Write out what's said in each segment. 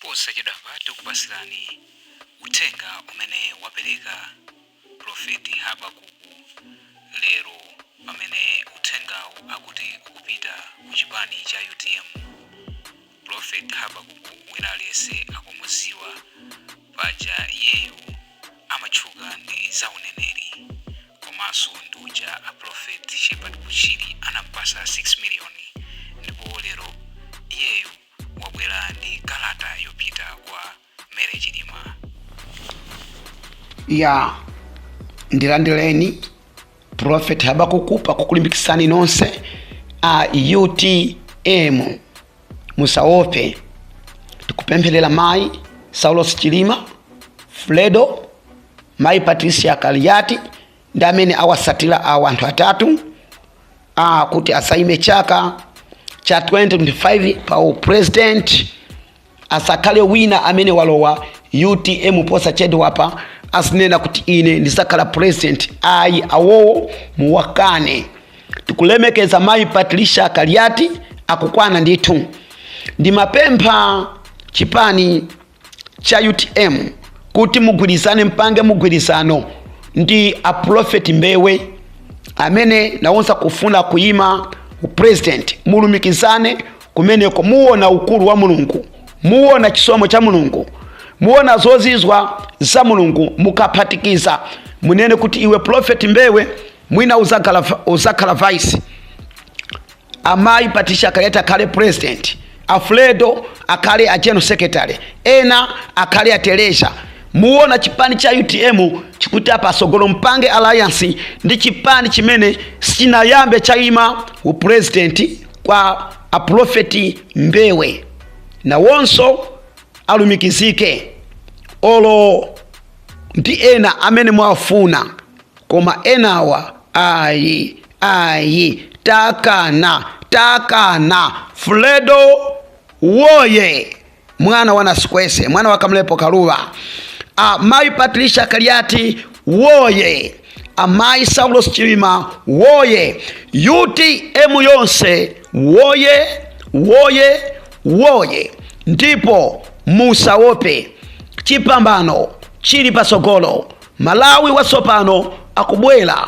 posachedwa tikupasirani uthenga umene wapereka Prophet Habakuku lero pamene uthengawu akuti ukupita ku chipani cha UTM. Prophet Habakuku wina aliyense akumudziwa paja iyeyo amatchuka ndi zauneneri komanso nduja a Prophet Shepherd Buchiri anampasa 6 million ndipo lero iyeyo wabwera ndi kalata yopita kwa Mary Chilima. Ndilandireni Prophet Habakuku pakukulimbikitsani nonse a UTM musaope. Tikupempherera Mai Saulos Chilima, Fredo, Mai Patricia Kaliati ndi amene awasatira anthu atatu kuti asaime chaka cha 2025 pa president, asakhale wina amene walowa UTM posachedwa pa asinena kuti ine ndisakhala president. Ayi awowo muwakane. Tikulemekeza Mai Patricia Kaliati akukwana ndithu. Ndimapempha chipani cha UTM kuti mugwirizane, mpange mugwirizano ndi a Prophet Mbewe amene nawonsa kufuna kuyima president. Mulumikizane kumeneko, muona ukulu wa Mulungu, muona chisomo cha Mulungu, muona zozizwa za Mulungu, mukaphatikiza munene kuti iwe Prophet Mbewe mwina uzakhala vice, Mai Patricia Kaliati akhale president, Fredo akhale a general secretary, ena akhale a treasurer. Muona chipani cha UTM chikuti pasogolo, mpange alliance ndi chipani chimene sinayambe chaima u president kwa a Prophet Mbewe. Na wonso alumikizike olo ndi ena amene mwafuna, koma enawa ayi takana. Fredo woye, mwana wa Nasikwese, mwana wa Kamlepo Kaluwa. Mai Patricia Kaliati woye, Mai Saulos Chilima woye, UTM yonse woye. Ndipo musaope, chipambano chili pasogolo. Malawi wasopano akubwela,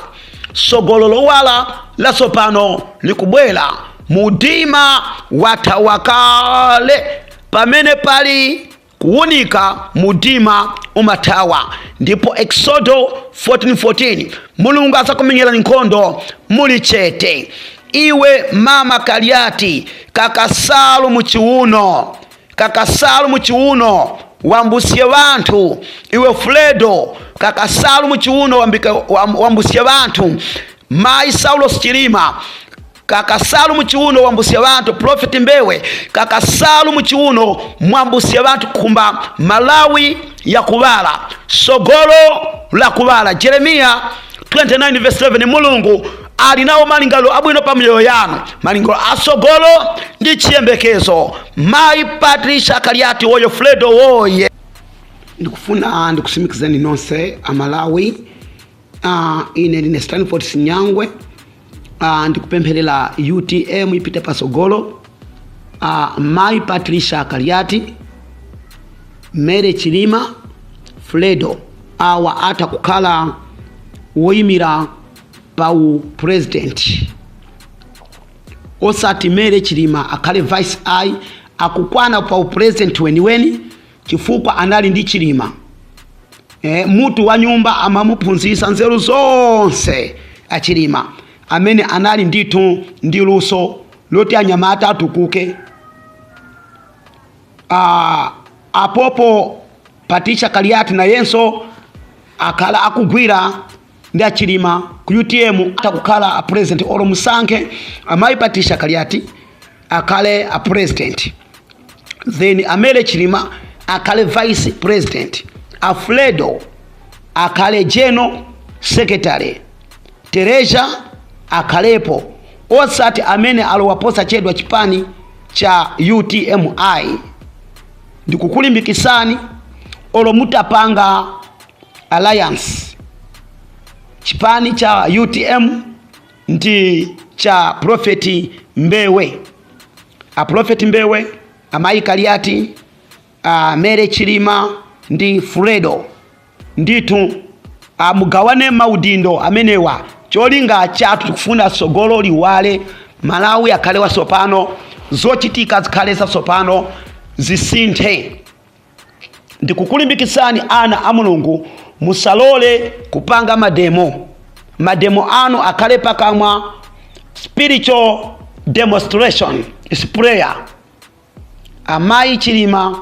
sogolo lowala la sopano likubwela. Mudima watawakale, pamene pali kuunika mudima umatawa. Ndipo Exodo 14:14 Mulungu asakumenyera nkhondo muli chete. Iwe Mama Kaliati, kakasalu muchiuno wambusie wanthu. Iwe Fredo, kakasalu muchiuno wambusie wanthu. Mai Saulos Chilima, kakasalu muchiuno wambusie wanthu. Prophet Mbewe, kakasalu muchiuno mwambusie wanthu kumba Malawi ya kuwala, sogolo la kuwala. Jeremiah 29:11 Mulungu alinawo malingalo abwino pa miyoyo yanu, malingalo asogolo ndi chiyembekezo. Mai Patricia Kaliati woyo, Fredo woye. Ndikufuna ndikusimikizani nonse amalawi, ine ndine Stanford Sinyangwe. Ndikupempherera UTM ipite pasogolo. Mai Patricia Kaliati, Mary Chilima, Fredo awa atakukhala woyimira pa president. Osati Mary Chilima akhale vice I akukwana pa president weniweni chifukwa anali ndi Chilima. Mutu wa nyumba amamuphunzitsa nzeru zonse a Chilima amene anali ndithu ndi luso loti anyamata atukuke. Apopo Patricia Kaliati na yenso akhala akugwira ndi Chilima ku UTM atakukhala a president. Olo musankhe Mai Patricia Kaliati akhale a president, then Mary Chilima akhale vice president, Fredo akhale general secretary, treasurer akhalepo. Osati amene alowa posachedwa chipani cha UTMI. Ndikukulimbikisani olo mutapanga alliance, chipani cha UTM ndi cha Prophet Mbewe. A Prophet Mbewe, Mai Kaliati, Mere Chilima ndi Fredo nditu mugawane maudindo amenewa. Cholinga chatu kufuna sogolo liwale, Malawi akhale wasopano, zochitika zikhale zasopano, zisinthe. Ndikukulimbikitsani ana a Mulungu, musalole kupanga mademo anu akhale pakamwa. Spiritual demonstration is prayer. Amayi Chilima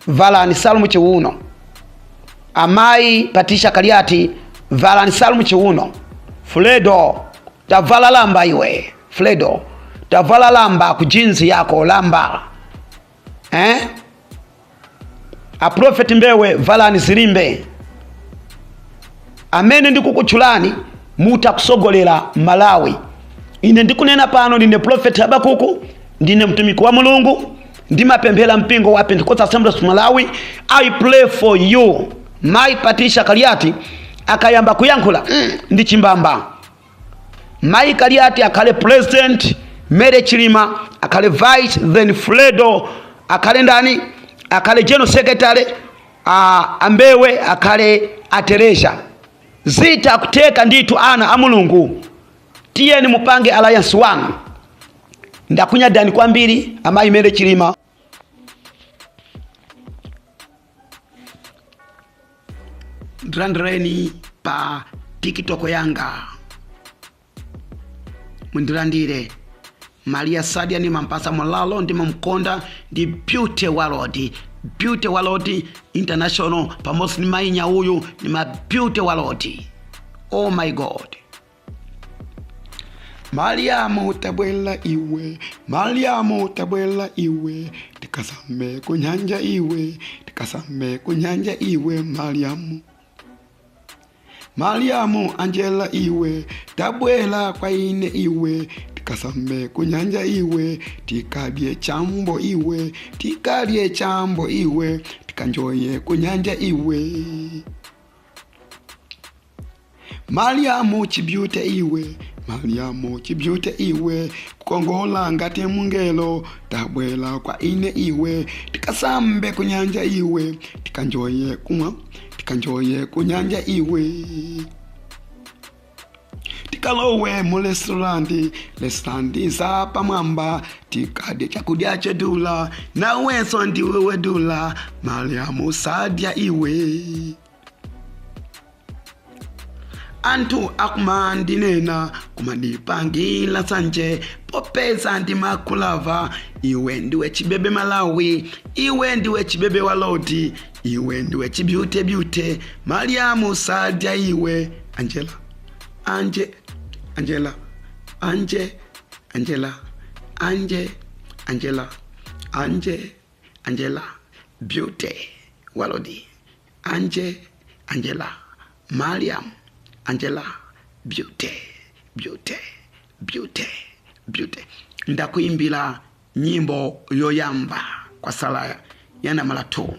valani Salmu chiuno. Amayi Patricia Kaliati valani Salmu chiuno. Fredo tavala lamba iwe. Fredo tavala lamba kujinzi yako lamba. A Prophet Mbewe valani zilimbe. Amene ndikukuchulani muta kusogolera Malawi. Ine ndikunena pano ndine Prophet Habakuku, ndine mtumiki wa Mulungu, ndimapemphera mpingo wa Pentecost Assembly of Malawi. I pray for you. Mayi Patricia Kaliati akayamba kuyankhula ndi chimbamba. Mayi Kaliati akhale president, Mere Chilima akhale vice, then Fredo akhale ndani, akhale general secretary, Ambewe akhale ateresha. Zita kuteka nditu ana a Mulungu. Tiyeni mupange alliance one. Ndakunyadani kwambiri amayi Mere Chilima. Ndirandireni pa TikTok yanga. Mundirandire. Maria Sadia ni mampasa mulalo ndi mumkonda ndi Beauty World. Beauty World International pamosi ni mainya uyu ni ma Beauty World. Oh my God. Mariamu tabwela iwe, Mariamu tabwela iwe, tikasame kunyanja iwe, tikasame kunyanja iwe Mariamu. Mariamu Angela iwe, tabwela kwa ine iwe, tikasame kunyanja iwe, tikadie chambo iwe, tikadie chambo iwe, tikanjoye kunyanja iwe. Mariamu chibyute iwe, Mariamu chibyute iwe, kukongola ngati mungelo, tabwela kwa ine iwe, tikasambe kunyanja iwe, tikanjoye kumwa, tikanjoye kunyanja iwe. Tikalowe mu restaurant za pamwamba, tikade chakudya chedula, na weso ndiwe wedula, Mariamu Sadia iwe. Antu akumandinena kumanipangila sanje, popeza ndi makulava, iwe ndiwe chibebe Malawi, iwe ndiwe chibebe Walodi, iwe ndiwe chibyute, Mariamu Sadia iwe. Angela Beauty Walodi, Angela Mariam Angela Beauty. Ndakuimbila nyimbo yoyamba kwa sala yana malatu.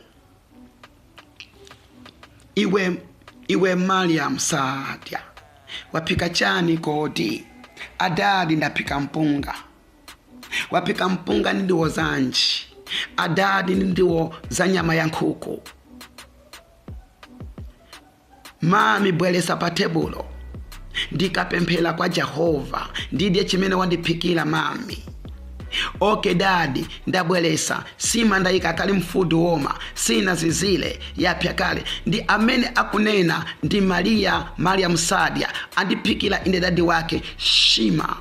Iwe Mariam Sadia, wapika chani kodi, adadi ndapika mpunga. Wapika mpunga ndiwo zanji, adadi ndiwo za nyama ya nkuku. Mami bwelesa pa tebulo, ndikapemphera kwa Jehova, ndidye chimene wandipikira mami. Okay daddy, ndabwelesa, sima ndayika kali mfudu woma, sina zizile, yapya kale. Ndi amene akunena, ndi Mariam Sadia, andipikira inde dadi wake, shima.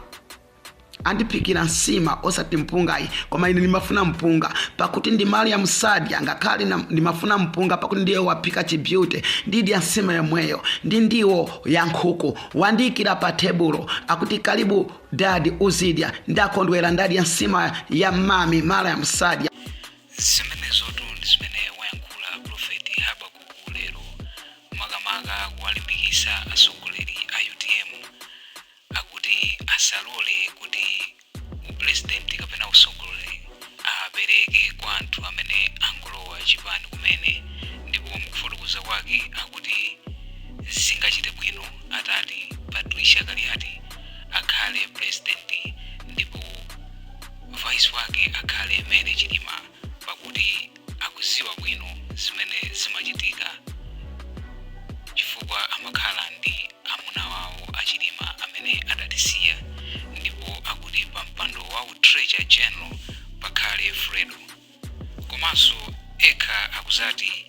Andipikira nsima osati mpungai, koma ine nimafuna mpunga. Pakuti ndi Mariam Sadia, ngakali nimafuna mpunga, pakuti ndiye wapika chibyute, ndidi ya nsima ya mweyo, ndiwo ya nkuku, wandikira pa tebulo, akuti karibu dadi uzidya, ndakondwera ndadi ya nsima ya mami Mariam Sadia. Zimene zotu ndizimene wayankhula Prophet Habakuku lero, makamaka kuwalimbikitsa atsogoleri a UTM, akuti asalole kuti upresident kapena utsogoleri apereke kwa anthu amene angolowa chipani kumene, ndipo mukufotokoza kwake akuti zingachite bwino atati Patricia Kaliati akhale president ndipo vice wake akhale Mere Chilima, pakuti akuziwa bwino treasurer general pakhale fredo komanso ekha akuzati